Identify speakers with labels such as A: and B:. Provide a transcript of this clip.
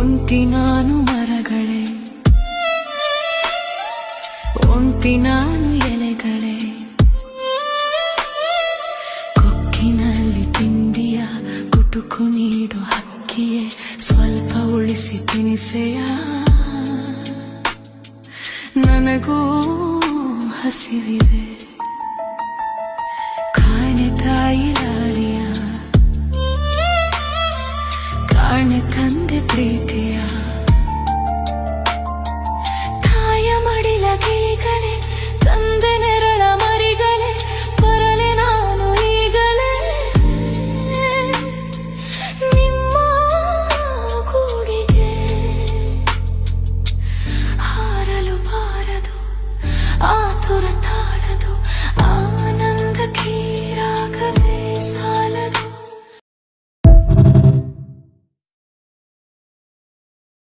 A: ಒಂಟಿ ನಾನು ಮರಗಳೇ, ಒಂಟಿ ನಾನು ಎಲೆಗಳೇ, ಕೊಕ್ಕಿನಲ್ಲಿ ತಿಂಡಿಯ ಕುಟುಕು ನೀಡು ಹಕ್ಕಿಯೇ, ಸ್ವಲ್ಪ ಉಳಿಸಿ ತಿನಿಸೆಯ, ನನಗೂ ಹಸಿವಿದೆ. ಕಾಣೆ ತಾಯಿ ಲಾಲಿಯ, ಕಾಣೆ ತಂದೆ ಪ್ರೀತಿಯ.